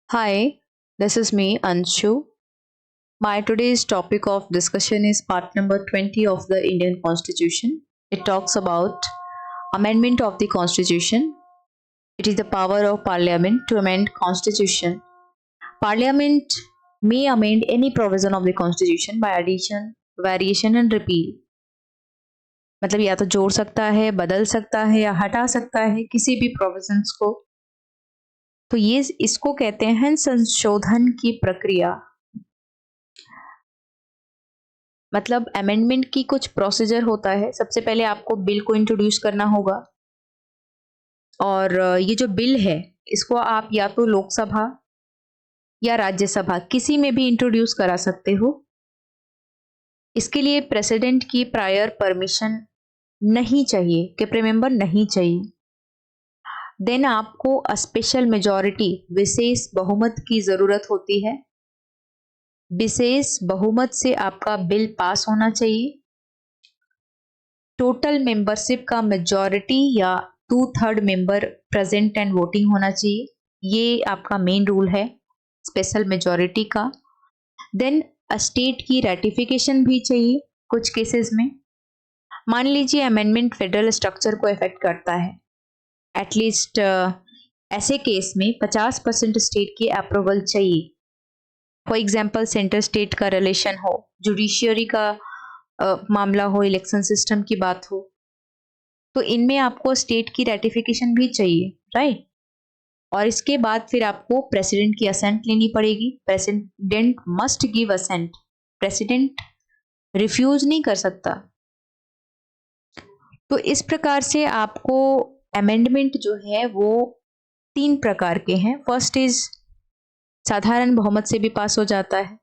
Hi, this is me, Anshu. My today's topic of discussion is part number 20 of the Indian Constitution. It talks about amendment of the Constitution. It is the power of Parliament to amend Constitution. Parliament may amend any provision of the Constitution by addition, variation and repeal. मतलब या तो जोड़ सकता है, बदल सकता है या हटा सकता है किसी भी प्रोविजंस को। तो ये इसको कहते हैं संशोधन की प्रक्रिया। मतलब अमेंडमेंट की कुछ प्रोसीजर होता है। सबसे पहले आपको बिल को इंट्रोड्यूस करना होगा और ये जो बिल है इसको आप या तो लोकसभा या राज्यसभा किसी में भी इंट्रोड्यूस करा सकते हो। इसके लिए प्रेसिडेंट की प्रायर परमिशन नहीं चाहिए, कैबिनेट मेंबर नहीं चाहिए। देन आपको स्पेशल मेजॉरिटी, विशेष बहुमत की जरूरत होती है। विशेष बहुमत से आपका बिल पास होना चाहिए। टोटल मेंबरशिप का मेजॉरिटी या 2/3 मेंबर प्रेजेंट एंड वोटिंग होना चाहिए। ये आपका मेन रूल है स्पेशल मेजॉरिटी का। देन स्टेट की रेटिफिकेशन भी चाहिए कुछ केसेस में। मान लीजिए अमेंडमेंट फेडरल स्ट्रक्चर को इफेक्ट करता है, एटलीस्ट ऐसे केस में 50% स्टेट की अप्रूवल चाहिए। फॉर एग्जाम्पल सेंटर स्टेट का रिलेशन हो, जुडिशियरी का मामला हो, इलेक्शन सिस्टम की बात हो, तो इनमें आपको स्टेट की रेटिफिकेशन भी चाहिए, राइट। और इसके बाद फिर आपको प्रेसिडेंट की असेंट लेनी पड़ेगी। President must give assent, president refuse नहीं कर सकता। तो इस प्रकार से आपको अमेंडमेंट जो है वो 3 प्रकार के हैं। फर्स्ट इज साधारण बहुमत से भी पास हो जाता है,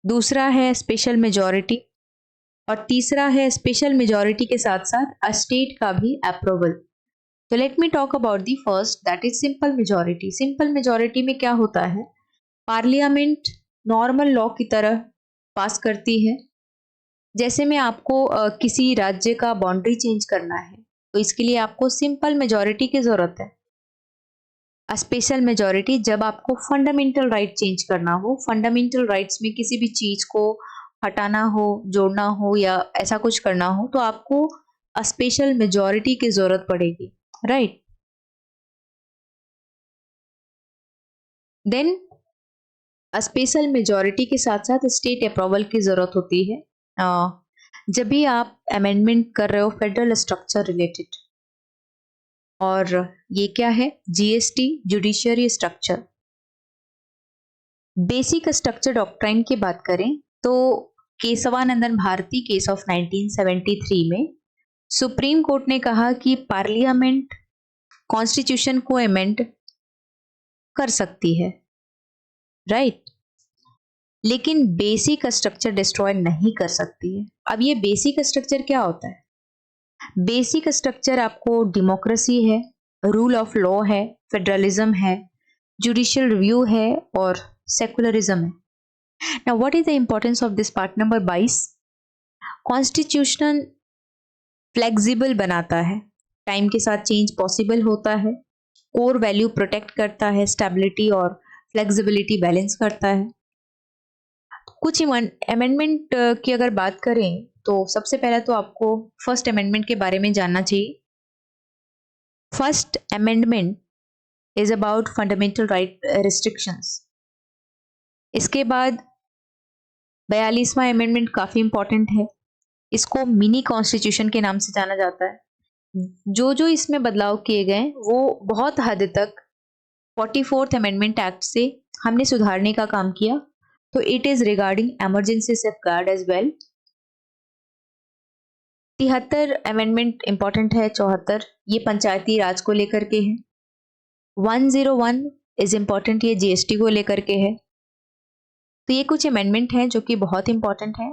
दूसरा है स्पेशल मेजॉरिटी, और तीसरा है स्पेशल मेजॉरिटी के साथ साथ स्टेट का भी अप्रूवल। तो let me talk about the first, that is simple majority. Simple majority में क्या होता है, पार्लियामेंट नॉर्मल लॉ की तरह पास करती है। जैसे में आपको किसी राज्य का बाउंड्री चेंज करना है तो इसके लिए आपको सिंपल मेजॉरिटी की जरूरत है। स्पेशल मेजॉरिटी जब आपको फंडामेंटल राइट चेंज करना हो, फंडामेंटल राइट्स में किसी भी चीज को हटाना हो, जोड़ना हो या ऐसा कुछ करना हो, तो आपको स्पेशल मेजॉरिटी की जरूरत पड़ेगी, राइट। देन स्पेशल मेजॉरिटी के साथ साथ स्टेट अप्रूवल की जरूरत होती है जब भी आप अमेंडमेंट कर रहे हो फेडरल स्ट्रक्चर रिलेटेड। और ये क्या है, GST, judiciary structure. Basic structure doctrine की बात करें तो केशवानंदन भारती केस ऑफ 1973 में सुप्रीम कोर्ट ने कहा कि पार्लियामेंट कॉन्स्टिट्यूशन को अमेंड कर सकती है, राइट, लेकिन बेसिक स्ट्रक्चर डिस्ट्रॉय नहीं कर सकती है। अब ये बेसिक स्ट्रक्चर क्या होता है? बेसिक स्ट्रक्चर आपको डेमोक्रेसी है, रूल ऑफ लॉ है, फेडरलिज्म है, जुडिशियल रिव्यू है और सेकुलरिज्म है। Now what is the importance of this part number 22? Constitution flexible बनाता है, टाइम के साथ चेंज पॉसिबल होता है, कोर वैल्यू प्रोटेक्ट करता है, स्टेबिलिटी और फ्लेक्सिबिलिटी बैलेंस करता है। कुछ अमेंडमेंट की अगर बात करें तो सबसे पहले तो आपको फर्स्ट अमेंडमेंट के बारे में जानना चाहिए। First amendment is about fundamental right restrictions. इसके बाद 42वां अमेंडमेंट काफी इंपॉर्टेंट है, इसको मिनी कॉन्स्टिट्यूशन के नाम से जाना जाता है। जो इसमें बदलाव किए गए वो बहुत हद तक 44th अमेंडमेंट एक्ट से हमने सुधारने का काम किया। तो it is regarding emergency safeguard as well. 73 amendment important है, 74 ये पंचायती राज को लेकर के है। 101 इज इंपॉर्टेंट, ये जीएसटी को लेकर के है। तो ये कुछ अमेंडमेंट हैं जो कि बहुत इंपॉर्टेंट है।